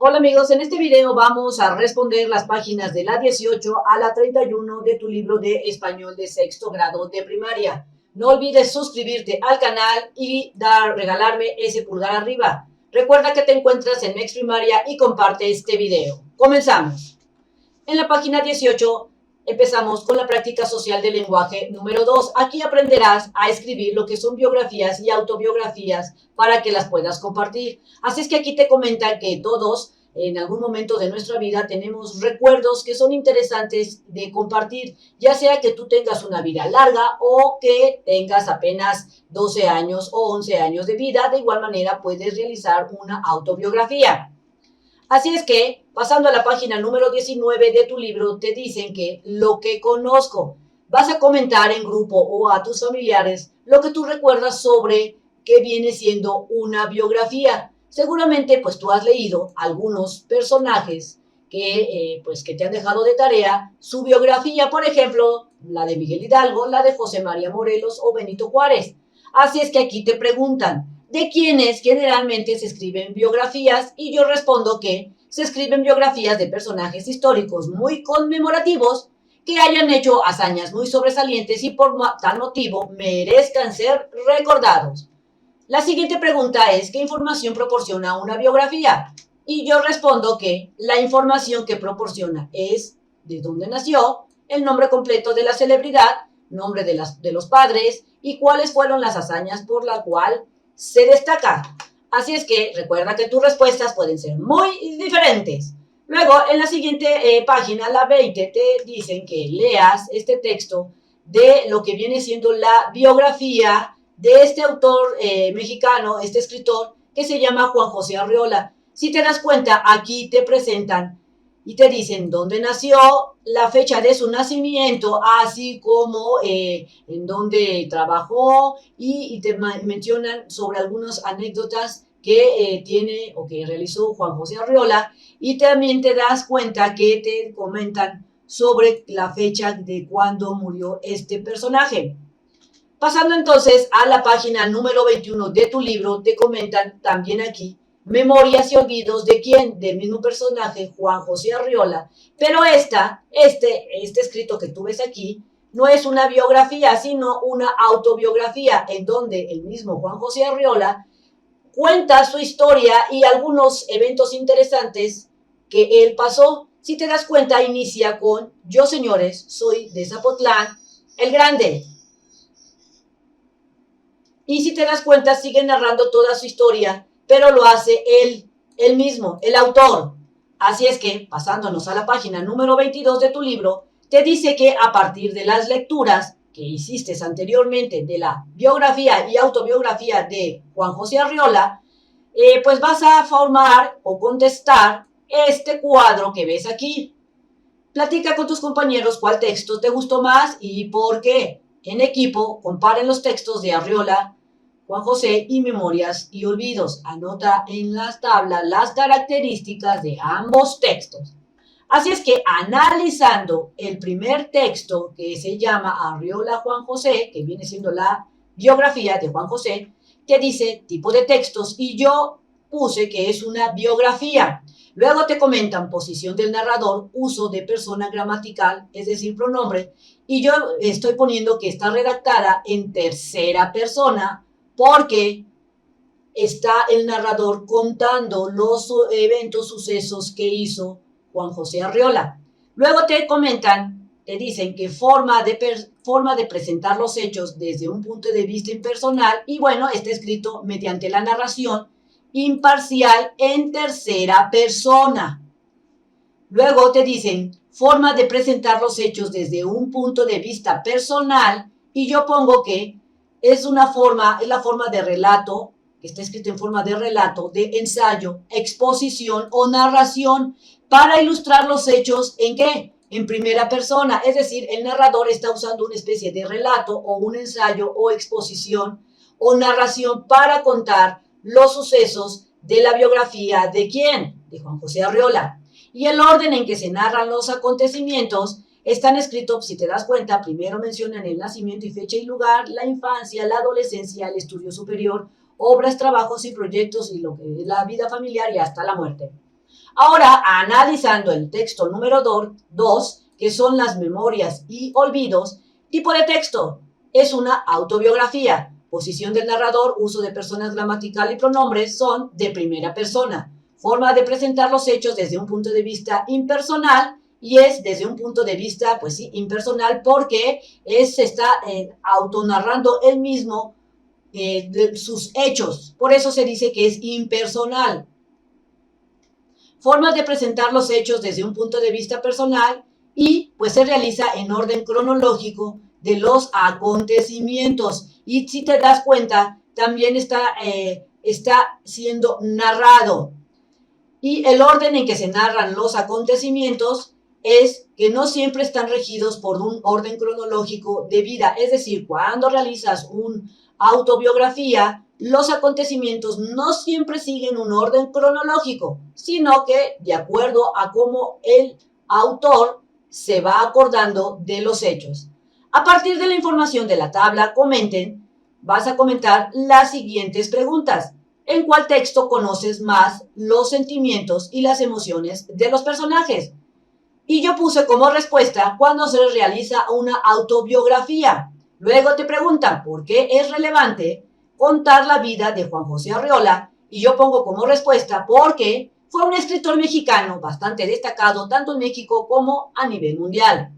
Hola amigos, en este video vamos a responder las páginas de la 18 a la 31 de tu libro de español de sexto grado de primaria. No olvides suscribirte al canal y regalarme ese pulgar arriba. Recuerda que te encuentras en Next Primaria y comparte este video. Comenzamos. En la página 18 empezamos con la práctica social del lenguaje número 2. Aquí aprenderás a escribir lo que son biografías y autobiografías para que las puedas compartir. Así es que aquí te comentan que todos en algún momento de nuestra vida tenemos recuerdos que son interesantes de compartir, ya sea que tú tengas una vida larga o que tengas apenas 12 años o 11 años de vida. De igual manera puedes realizar una autobiografía. Así es que, pasando a la página número 19 de tu libro, te dicen que lo que conozco. Vas a comentar en grupo o a tus familiares lo que tú recuerdas sobre qué viene siendo una biografía. Seguramente, pues tú has leído algunos personajes que te han dejado de tarea su biografía, por ejemplo, la de Miguel Hidalgo, la de José María Morelos o Benito Juárez. Así es que aquí te preguntan, ¿de quiénes generalmente se escriben biografías? Y yo respondo que se escriben biografías de personajes históricos muy conmemorativos que hayan hecho hazañas muy sobresalientes y por tal motivo merezcan ser recordados. La siguiente pregunta es, ¿qué información proporciona una biografía? Y yo respondo que la información que proporciona es de dónde nació, el nombre completo de la celebridad, nombre de los padres y cuáles fueron las hazañas por la cual se destaca. Así es que recuerda que tus respuestas pueden ser muy diferentes. Luego, en la siguiente página, la 20, te dicen que leas este texto de lo que viene siendo la biografía de este autor mexicano, este escritor, que se llama Juan José Arriola. Si te das cuenta, aquí te presentan y te dicen dónde nació, la fecha de su nacimiento, así como en dónde trabajó y te mencionan sobre algunas anécdotas que tiene o que realizó Juan José Arriola, y también te das cuenta que te comentan sobre la fecha de cuando murió este personaje. Pasando entonces a la página número 21 de tu libro, te comentan también aquí memorias y olvidos de quién, del mismo personaje, Juan José Arriola. Pero este escrito que tú ves aquí no es una biografía, sino una autobiografía en donde el mismo Juan José Arriola cuenta su historia y algunos eventos interesantes que él pasó. Si te das cuenta, inicia con: yo, señores, soy de Zapotlán el Grande. Y si te das cuenta, sigue narrando toda su historia, pero lo hace él mismo, el autor. Así es que, pasándonos a la página número 22 de tu libro, te dice que a partir de las lecturas que hiciste anteriormente de la biografía y autobiografía de Juan José Arriola, pues vas a formar o contestar este cuadro que ves aquí. Platica con tus compañeros cuál texto te gustó más y por qué. En equipo, comparen los textos de Arriola, Juan José y Memorias y Olvidos. Anota en las tablas las características de ambos textos. Así es que, analizando el primer texto, que se llama Arriola Juan José, que viene siendo la biografía de Juan José, te dice tipo de textos y yo puse que es una biografía. Luego te comentan posición del narrador, uso de persona gramatical, es decir, pronombre, y yo estoy poniendo que está redactada en tercera persona porque está el narrador contando los eventos, sucesos que hizo Juan José Arriola. Luego te comentan, te dicen que forma de presentar los hechos desde un punto de vista impersonal, y bueno, está escrito mediante la narración imparcial en tercera persona. Luego te dicen forma de presentar los hechos desde un punto de vista personal, y yo pongo que es la forma de relato, que está escrito en forma de relato, de ensayo, exposición o narración para ilustrar los hechos. ¿En qué? En primera persona, es decir, el narrador está usando una especie de relato o un ensayo o exposición o narración para contar los sucesos de la biografía ¿de quién? De Juan José Arriola. Y el orden en que se narran los acontecimientos están escritos, si te das cuenta, primero mencionan el nacimiento y fecha y lugar, la infancia, la adolescencia, el estudio superior, obras, trabajos y proyectos y lo que es la vida familiar y hasta la muerte. Ahora, analizando el texto número 2, que son las memorias y olvidos, tipo de texto, es una autobiografía. Posición del narrador, uso de personas gramatical y pronombres son de primera persona. Forma de presentar los hechos desde un punto de vista impersonal y es desde un punto de vista, pues sí, impersonal porque se está autonarrando él mismo de sus hechos. Por eso se dice que es impersonal. Formas de presentar los hechos desde un punto de vista personal y pues se realiza en orden cronológico de los acontecimientos. Y si te das cuenta, también está siendo narrado. Y el orden en que se narran los acontecimientos es que no siempre están regidos por un orden cronológico de vida. Es decir, cuando realizas una autobiografía, los acontecimientos no siempre siguen un orden cronológico, sino que de acuerdo a cómo el autor se va acordando de los hechos. A partir de la información de la tabla, vas a comentar las siguientes preguntas. ¿En cuál texto conoces más los sentimientos y las emociones de los personajes? Y yo puse como respuesta cuando se realiza una autobiografía. Luego te preguntan por qué es relevante contar la vida de Juan José Arreola y yo pongo como respuesta porque fue un escritor mexicano bastante destacado tanto en México como a nivel mundial.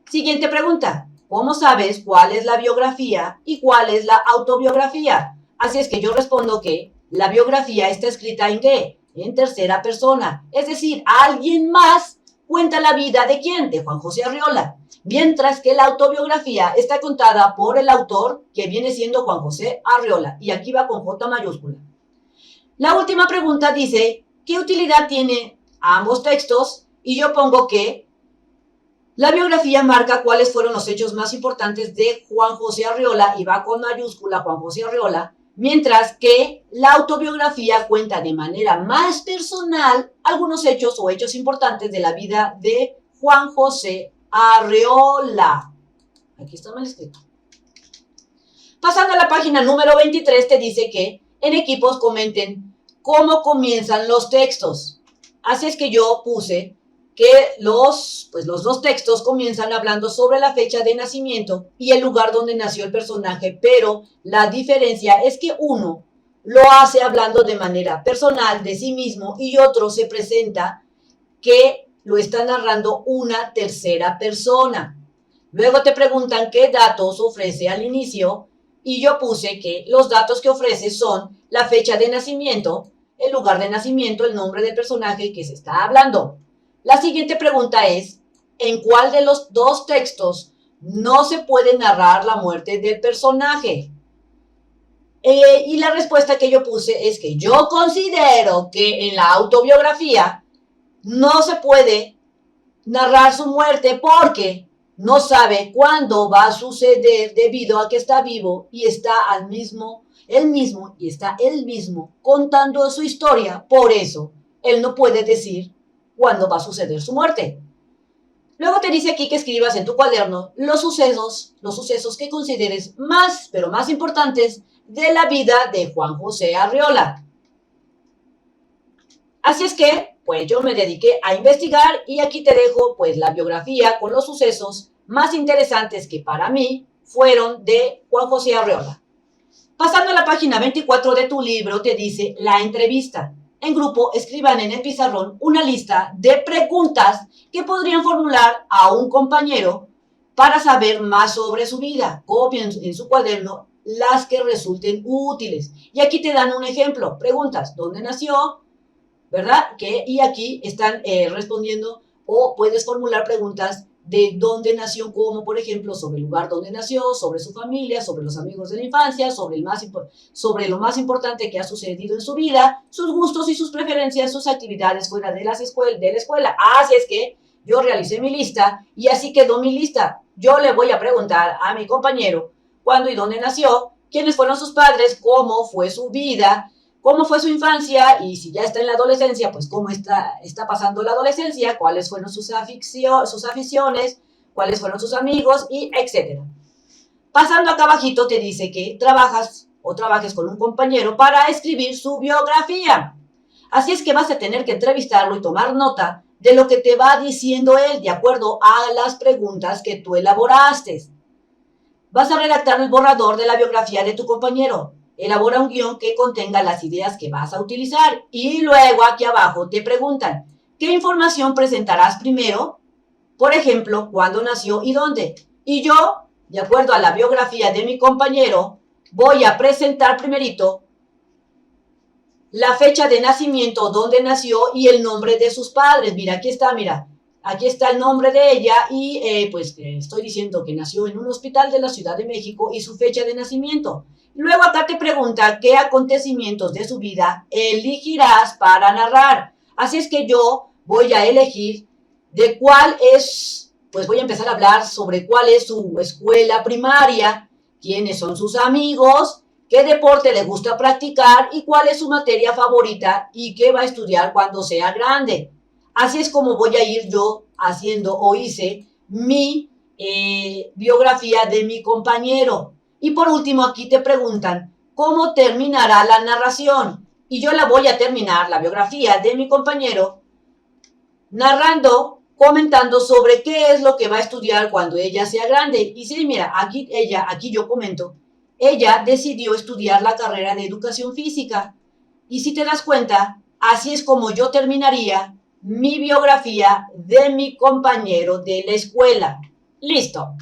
Siguiente pregunta. ¿Cómo sabes cuál es la biografía y cuál es la autobiografía? Así es que yo respondo que la biografía está escrita ¿en qué? En tercera persona. Es decir, alguien más cuenta la vida ¿de quién? De Juan José Arreola. Mientras que la autobiografía está contada por el autor, que viene siendo Juan José Arreola. Y aquí va con J mayúscula. La última pregunta dice, ¿qué utilidad tienen ambos textos? Y yo pongo que la biografía marca cuáles fueron los hechos más importantes de Juan José Arreola y va con mayúscula Juan José Arreola, mientras que la autobiografía cuenta de manera más personal algunos hechos o hechos importantes de la vida de Juan José Arreola. Aquí está mal escrito. Pasando a la página número 23, te dice que en equipos comenten cómo comienzan los textos. Así es que yo puse que los dos textos comienzan hablando sobre la fecha de nacimiento y el lugar donde nació el personaje, pero la diferencia es que uno lo hace hablando de manera personal de sí mismo y otro se presenta que lo está narrando una tercera persona. Luego te preguntan qué datos ofrece al inicio y yo puse que los datos que ofrece son la fecha de nacimiento, el lugar de nacimiento, el nombre del personaje que se está hablando. La siguiente pregunta es, ¿en cuál de los dos textos no se puede narrar la muerte del personaje? Y la respuesta que yo puse es que yo considero que en la autobiografía no se puede narrar su muerte porque no sabe cuándo va a suceder debido a que está vivo y está él mismo contando su historia. Por eso, él no puede decir cuándo va a suceder su muerte. Luego te dice aquí que escribas en tu cuaderno los sucesos que consideres más, pero más importantes de la vida de Juan José Arreola. Así es que, pues yo me dediqué a investigar y aquí te dejo pues la biografía con los sucesos más interesantes que para mí fueron de Juan José Arreola. Pasando a la página 24 de tu libro te dice la entrevista. En grupo escriban en el pizarrón una lista de preguntas que podrían formular a un compañero para saber más sobre su vida. Copien en su cuaderno las que resulten útiles. Y aquí te dan un ejemplo. Preguntas, ¿dónde nació? ¿Verdad? Y aquí están respondiendo o puedes formular preguntas de dónde nació, como por ejemplo sobre el lugar donde nació, sobre su familia, sobre los amigos de la infancia, sobre lo más importante que ha sucedido en su vida, sus gustos y sus preferencias, sus actividades fuera de la escuela. Así es que yo realicé mi lista y así quedó mi lista. Yo le voy a preguntar a mi compañero cuándo y dónde nació, quiénes fueron sus padres, cómo fue su vida, cómo fue su infancia y si ya está en la adolescencia, pues cómo está pasando la adolescencia, cuáles fueron sus aficiones, cuáles fueron sus amigos y etcétera. Pasando acá abajito te dice que trabajes con un compañero para escribir su biografía. Así es que vas a tener que entrevistarlo y tomar nota de lo que te va diciendo él de acuerdo a las preguntas que tú elaboraste. Vas a redactar el borrador de la biografía de tu compañero. Elabora un guión que contenga las ideas que vas a utilizar y luego aquí abajo te preguntan, ¿qué información presentarás primero? Por ejemplo, ¿cuándo nació y dónde? Y yo, de acuerdo a la biografía de mi compañero, voy a presentar primerito la fecha de nacimiento, dónde nació y el nombre de sus padres. Mira, aquí está el nombre de ella y estoy diciendo que nació en un hospital de la Ciudad de México y su fecha de nacimiento. Luego acá te pregunta qué acontecimientos de su vida elegirás para narrar. Así es que yo voy a elegir de cuál es, pues voy a empezar a hablar sobre cuál es su escuela primaria, quiénes son sus amigos, qué deporte le gusta practicar y cuál es su materia favorita y qué va a estudiar cuando sea grande. Así es como voy a ir yo haciendo o hice mi biografía de mi compañero. Y por último aquí te preguntan, ¿cómo terminará la narración? Y yo la voy a terminar, la biografía de mi compañero, narrando, comentando sobre qué es lo que va a estudiar cuando ella sea grande. Y sí, mira, aquí yo comento, ella decidió estudiar la carrera de educación física. Y si te das cuenta, así es como yo terminaría mi biografía de mi compañero de la escuela. Listo.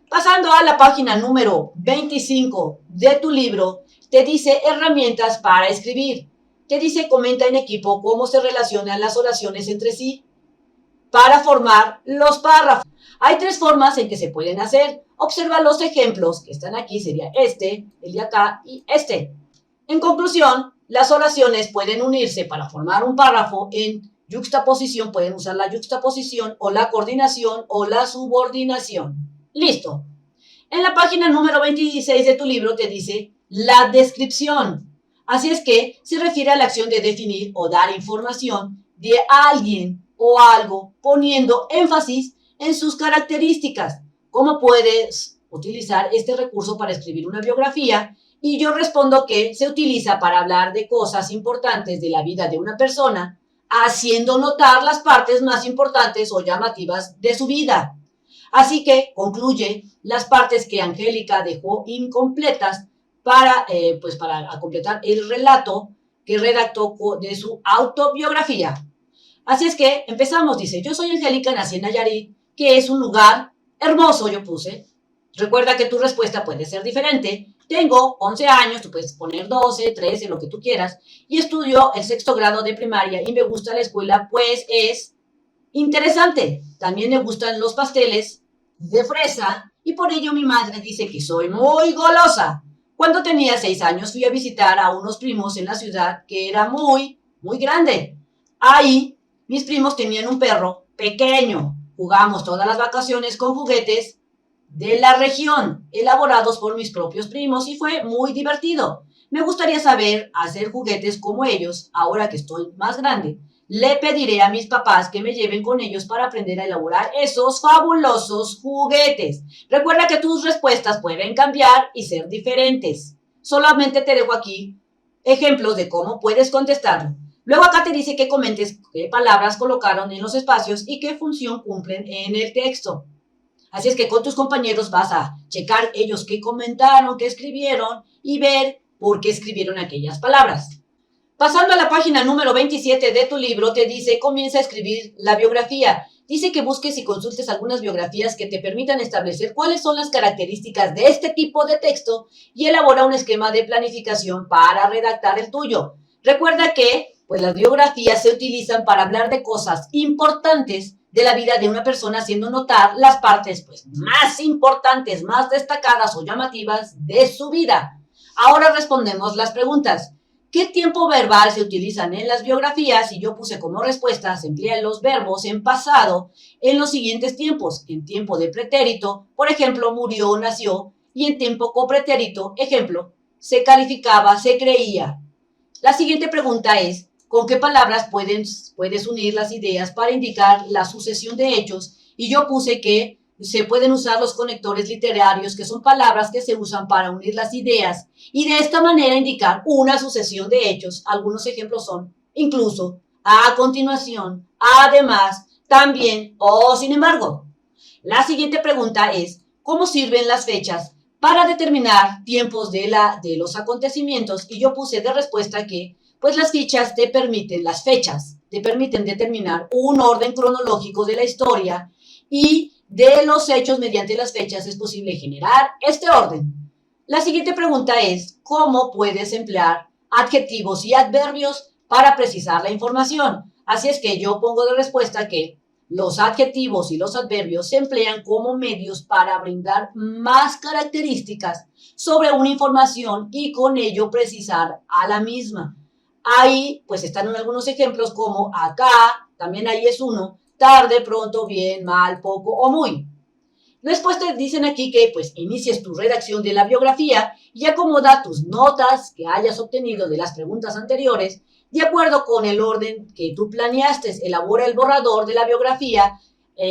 Pasando a la página número 25 de tu libro, te dice herramientas para escribir. Te dice comenta en equipo cómo se relacionan las oraciones entre sí para formar los párrafos. Hay tres formas en que se pueden hacer. Observa los ejemplos que están aquí, sería este, el de acá y este. En conclusión, las oraciones pueden unirse para formar un párrafo en yuxtaposición, pueden usar la yuxtaposición o la coordinación o la subordinación. Listo. En la página número 26 de tu libro te dice la descripción. Así es que se refiere a la acción de definir o dar información de alguien o algo, poniendo énfasis en sus características. ¿Cómo puedes utilizar este recurso para escribir una biografía? Y yo respondo que se utiliza para hablar de cosas importantes de la vida de una persona, haciendo notar las partes más importantes o llamativas de su vida. Así que concluye las partes que Angélica dejó incompletas para completar el relato que redactó de su autobiografía. Así es que empezamos, dice, yo soy Angélica, nací en Nayarit, que es un lugar hermoso, yo puse. Recuerda que tu respuesta puede ser diferente. Tengo 11 años, tú puedes poner 12, 13, lo que tú quieras, y estudio el 6º grado de primaria y me gusta la escuela, pues es interesante. También me gustan los pasteles de fresa y por ello mi madre dice que soy muy golosa. Cuando tenía 6 años fui a visitar a unos primos en la ciudad que era muy grande. Ahí mis primos tenían un perro pequeño. Jugamos todas las vacaciones con juguetes de la región, elaborados por mis propios primos y fue muy divertido. Me gustaría saber hacer juguetes como ellos, ahora que estoy más grande. Le pediré a mis papás que me lleven con ellos para aprender a elaborar esos fabulosos juguetes. Recuerda que tus respuestas pueden cambiar y ser diferentes. Solamente te dejo aquí ejemplos de cómo puedes contestarlo. Luego acá te dice que comentes qué palabras colocaron en los espacios y qué función cumplen en el texto. Así es que con tus compañeros vas a checar ellos qué comentaron, qué escribieron y ver por qué escribieron aquellas palabras. Pasando a la página número 27 de tu libro, te dice, comienza a escribir la biografía. Dice que busques y consultes algunas biografías que te permitan establecer cuáles son las características de este tipo de texto y elabora un esquema de planificación para redactar el tuyo. Recuerda que las biografías se utilizan para hablar de cosas importantes de la vida de una persona, haciendo notar las partes más importantes, más destacadas o llamativas de su vida. Ahora respondemos las preguntas. ¿Qué tiempo verbal se utilizan en las biografías? Y yo puse como respuesta, se emplean los verbos en pasado en los siguientes tiempos. En tiempo de pretérito, por ejemplo, murió, nació, y en tiempo copretérito, ejemplo, se calificaba, se creía. La siguiente pregunta es, ¿con qué palabras puedes unir las ideas para indicar la sucesión de hechos? Y yo puse que se pueden usar los conectores literarios, que son palabras que se usan para unir las ideas y de esta manera indicar una sucesión de hechos. Algunos ejemplos son incluso, a continuación, además, también o sin embargo. La siguiente pregunta es, ¿cómo sirven las fechas para determinar tiempos de los acontecimientos? Y yo puse de respuesta que, pues las fechas te permiten determinar un orden cronológico de la historia y de los hechos mediante las fechas es posible generar este orden. La siguiente pregunta es, ¿cómo puedes emplear adjetivos y adverbios para precisar la información? Así es que yo pongo de respuesta que los adjetivos y los adverbios se emplean como medios para brindar más características sobre una información y con ello precisar a la misma. Ahí pues están algunos ejemplos como acá, también ahí es uno, tarde, pronto, bien, mal, poco o muy. Después te dicen aquí que pues inicies tu redacción de la biografía y acomoda tus notas que hayas obtenido de las preguntas anteriores de acuerdo con el orden que tú planeaste. Elabora el borrador de la biografía,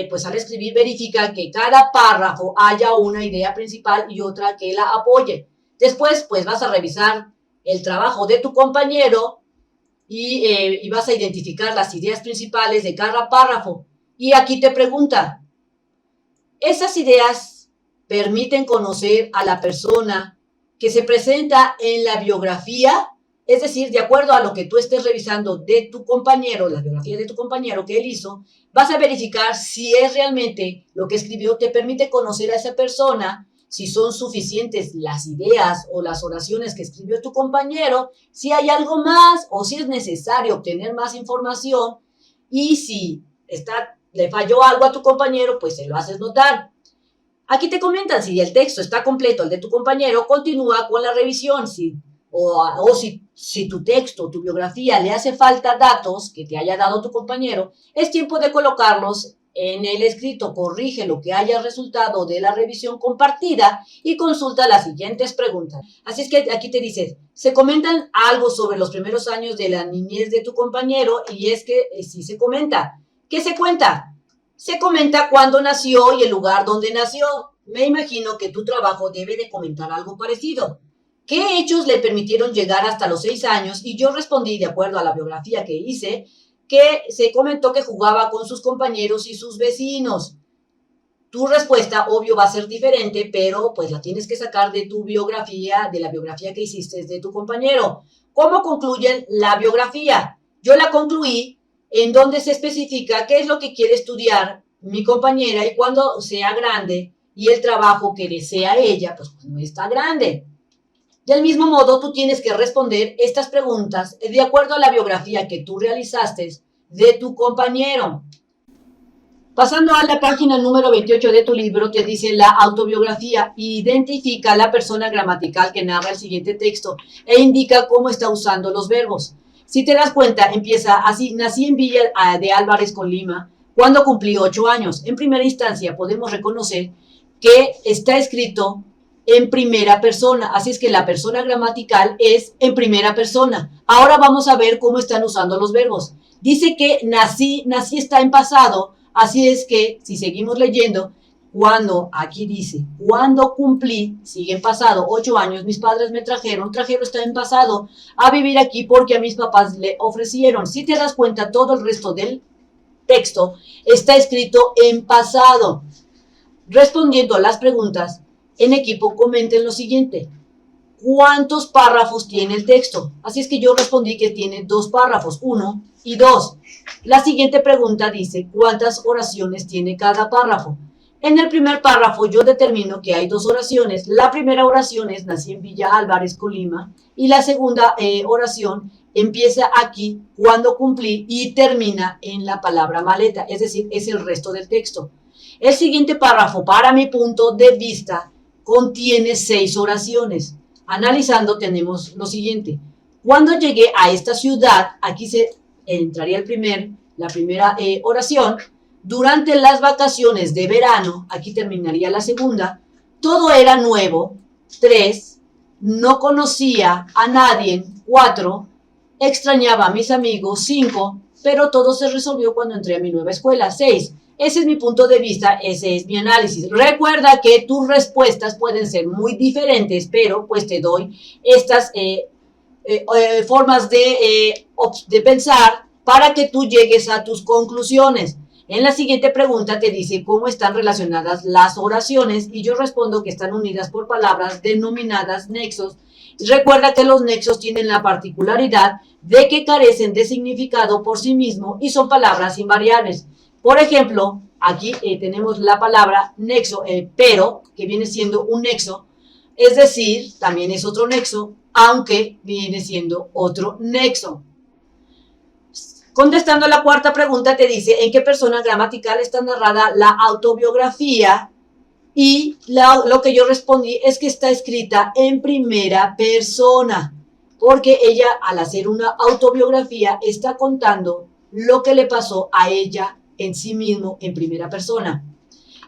pues al escribir verifica que cada párrafo haya una idea principal y otra que la apoye. Después pues vas a revisar el trabajo de tu compañero y vas a identificar las ideas principales de cada párrafo. Y aquí te pregunta, esas ideas permiten conocer a la persona que se presenta en la biografía, es decir, de acuerdo a lo que tú estés revisando de tu compañero, la biografía de tu compañero que él hizo, vas a verificar si es realmente lo que escribió, te permite conocer a esa persona, si son suficientes las ideas o las oraciones que escribió tu compañero, si hay algo más o si es necesario obtener más información y si le falló algo a tu compañero, pues se lo haces notar. Aquí te comentan si el texto está completo, el de tu compañero, continúa con la revisión. Si tu texto, tu biografía le hace falta datos que te haya dado tu compañero, es tiempo de colocarlos en el escrito. Corrige lo que haya resultado de la revisión compartida y consulta las siguientes preguntas. Así es que aquí te dice, se comentan algo sobre los primeros años de la niñez de tu compañero y es que si se comenta. ¿Qué se cuenta? Se comenta cuándo nació y el lugar donde nació. Me imagino que tu trabajo debe de comentar algo parecido. ¿Qué hechos le permitieron llegar hasta los 6 años? Y yo respondí, de acuerdo a la biografía que hice, que se comentó que jugaba con sus compañeros y sus vecinos. Tu respuesta, obvio, va a ser diferente, pero pues la tienes que sacar de tu biografía, de la biografía que hiciste de tu compañero. ¿Cómo concluyen la biografía? Yo la concluí en donde se especifica qué es lo que quiere estudiar mi compañera y cuando sea grande y el trabajo que desea ella, pues no está grande. Del mismo modo, tú tienes que responder estas preguntas de acuerdo a la biografía que tú realizaste de tu compañero. Pasando a la página número 28 de tu libro, te dice la autobiografía. Identifica la persona gramatical que narra el siguiente texto e indica cómo está usando los verbos. Si te das cuenta, empieza así: nací en Villa de Álvarez, Colima, cuando cumplí 8 años. En primera instancia, podemos reconocer que está escrito en primera persona, así es que la persona gramatical es en primera persona. Ahora vamos a ver cómo están usando los verbos. Dice que nací está en pasado, así es que si seguimos leyendo, aquí dice, cuando cumplí, sigue en pasado, 8 años, mis padres me trajeron está en pasado, a vivir aquí porque a mis papás le ofrecieron. Si te das cuenta, todo el resto del texto está escrito en pasado. Respondiendo a las preguntas, en equipo comenten lo siguiente: ¿cuántos párrafos tiene el texto? Así es que yo respondí que tiene 2 párrafos, 1 y 2. La siguiente pregunta dice, ¿cuántas oraciones tiene cada párrafo? En el primer párrafo yo determino que hay 2 oraciones. La primera oración es nací en Villa Álvarez, Colima, y la segunda oración empieza aquí, cuando cumplí, y termina en la palabra maleta, es decir, es el resto del texto. El siguiente párrafo, para mi punto de vista, contiene 6 oraciones. Analizando tenemos lo siguiente: cuando llegué a esta ciudad, aquí se entraría la primera oración. Durante las vacaciones de verano, aquí terminaría la segunda. Todo era nuevo. 3. No conocía a nadie. 4. Extrañaba a mis amigos. 5. Pero todo se resolvió cuando entré a mi nueva escuela. 6. Ese es mi punto de vista, ese es mi análisis. Recuerda que tus respuestas pueden ser muy diferentes, pero pues te doy estas formas de pensar para que tú llegues a tus conclusiones. En la siguiente pregunta te dice cómo están relacionadas las oraciones y yo respondo que están unidas por palabras denominadas nexos. Recuerda que los nexos tienen la particularidad de que carecen de significado por sí mismo y son palabras invariables. Por ejemplo, aquí tenemos la palabra nexo, pero, que viene siendo un nexo, es decir, también es otro nexo, aunque viene siendo otro nexo. Contestando a la cuarta pregunta, te dice en qué persona gramatical está narrada la autobiografía y lo que yo respondí es que está escrita en primera persona, porque ella al hacer una autobiografía está contando lo que le pasó a ella en sí mismo en primera persona.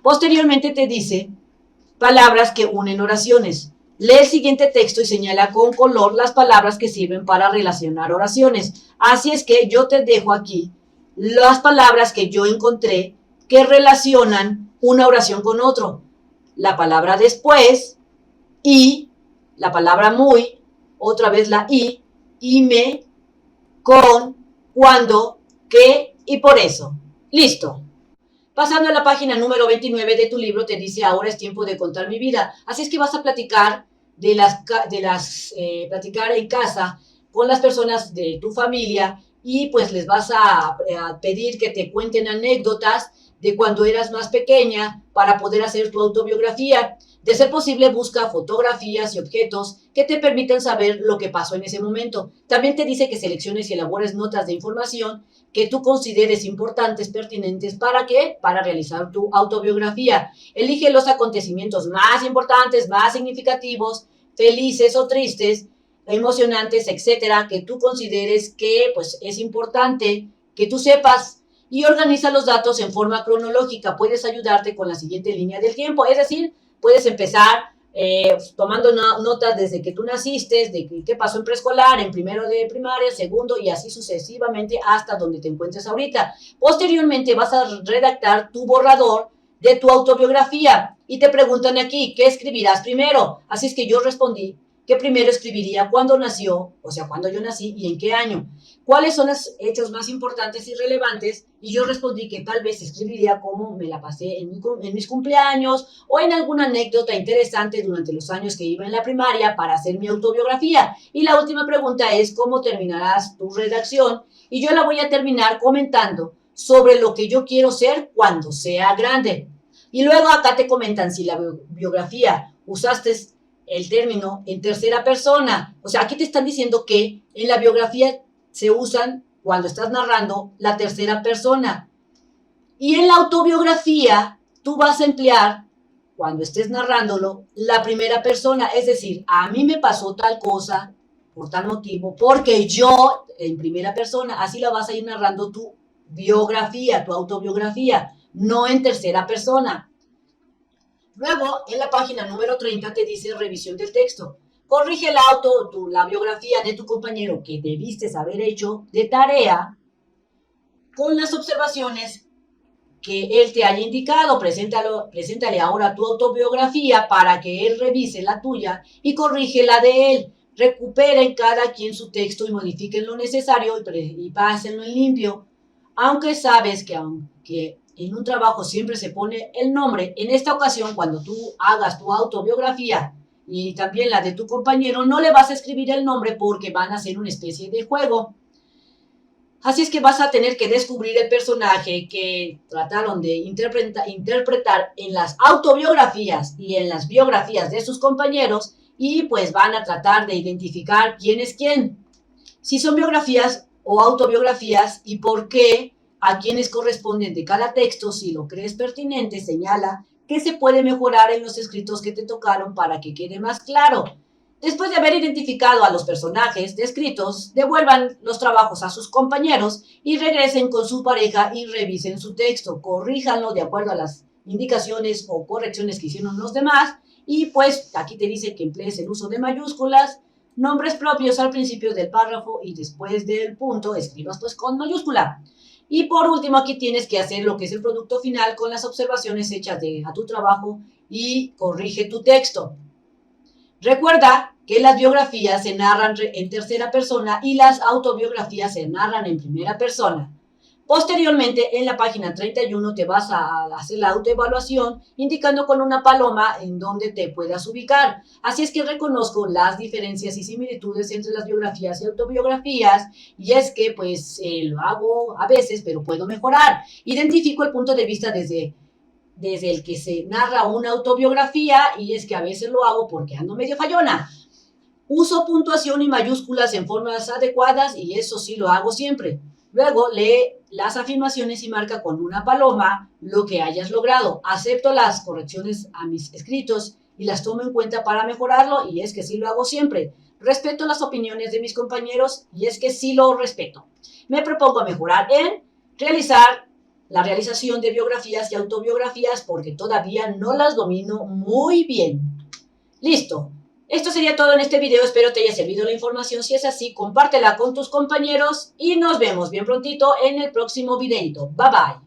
Posteriormente te dice palabras que unen oraciones. Lee el siguiente texto y señala con color las palabras que sirven para relacionar oraciones. Así es que yo te dejo aquí las palabras que yo encontré que relacionan una oración con otro. La palabra después, y, la palabra muy, otra vez la y me, con, cuando, que y por eso. Listo. Pasando a la página número 29 de tu libro, te dice ahora es tiempo de contar mi vida. Así es que vas a platicar platicar en casa con las personas de tu familia y pues les vas a pedir que te cuenten anécdotas de cuando eras más pequeña para poder hacer tu autobiografía. De ser posible, busca fotografías y objetos que te permitan saber lo que pasó en ese momento. También te dice que selecciones y elabores notas de información que tú consideres importantes, pertinentes, ¿para qué? Para realizar tu autobiografía. Elige los acontecimientos más importantes, más significativos, felices o tristes, emocionantes, etcétera, que tú consideres que pues es importante que tú sepas y organiza los datos en forma cronológica. Puedes ayudarte con la siguiente línea del tiempo, es decir, puedes empezar tomando notas desde que tú naciste, de qué pasó en preescolar, en primero de primaria, segundo y así sucesivamente hasta donde te encuentres ahorita. Posteriormente vas a redactar tu borrador de tu autobiografía y te preguntan aquí, ¿qué escribirás primero? Así es que yo respondí que primero escribiría cuándo nació, o sea, cuándo yo nací y en qué año. ¿Cuáles son los hechos más importantes y relevantes? Y yo respondí que tal vez escribiría cómo me la pasé en mis cumpleaños o en alguna anécdota interesante durante los años que iba en la primaria para hacer mi autobiografía. Y la última pregunta es cómo terminarás tu redacción y yo la voy a terminar comentando sobre lo que yo quiero ser cuando sea grande. Y luego acá te comentan si la biografía usaste el término en tercera persona. O sea, aquí te están diciendo que en la biografía se usan cuando estás narrando la tercera persona. Y en la autobiografía tú vas a emplear, cuando estés narrándolo, la primera persona. Es decir, a mí me pasó tal cosa por tal motivo, porque yo, en primera persona, así la vas a ir narrando tu biografía, tu autobiografía, no en tercera persona. Luego, en la página número 30 te dice revisión del texto. Corrige la biografía de tu compañero que debiste haber hecho de tarea con las observaciones que él te haya indicado. Preséntale ahora tu autobiografía para que él revise la tuya y corrige la de él. Recuperen cada quien su texto y modifiquen lo necesario y pásenlo en limpio. Aunque sabes que aunque en un trabajo siempre se pone el nombre, en esta ocasión cuando tú hagas tu autobiografía y también la de tu compañero, no le vas a escribir el nombre porque van a hacer una especie de juego. Así es que vas a tener que descubrir el personaje que trataron de interpretar en las autobiografías y en las biografías de sus compañeros y pues van a tratar de identificar quién es quién. Si son biografías o autobiografías y por qué, a quienes corresponden de cada texto, si lo crees pertinente, señala que se puede mejorar en los escritos que te tocaron para que quede más claro. Después de haber identificado a los personajes descritos, devuelvan los trabajos a sus compañeros y regresen con su pareja y revisen su texto. Corríjanlo de acuerdo a las indicaciones o correcciones que hicieron los demás. Y pues aquí te dice que emplees el uso de mayúsculas, nombres propios al principio del párrafo y después del punto escribas pues con mayúscula. Y por último aquí tienes que hacer lo que es el producto final con las observaciones hechas a tu trabajo y corrige tu texto. Recuerda que las biografías se narran en tercera persona y las autobiografías se narran en primera persona. Posteriormente, en la página 31 te vas a hacer la autoevaluación indicando con una paloma en donde te puedas ubicar. Así es que reconozco las diferencias y similitudes entre las biografías y autobiografías y es que pues lo hago a veces, pero puedo mejorar. Identifico el punto de vista desde el que se narra una autobiografía y es que a veces lo hago porque ando medio fallona. Uso puntuación y mayúsculas en formas adecuadas y eso sí lo hago siempre. Luego lee las afirmaciones y marca con una paloma lo que hayas logrado. Acepto las correcciones a mis escritos y las tomo en cuenta para mejorarlo y es que sí lo hago siempre. Respeto las opiniones de mis compañeros y es que sí lo respeto. Me propongo mejorar en realizar la realización de biografías y autobiografías porque todavía no las domino muy bien. Listo. Esto sería todo en este video, espero te haya servido la información. Si es así, compártela con tus compañeros y nos vemos bien prontito en el próximo videito. Bye bye.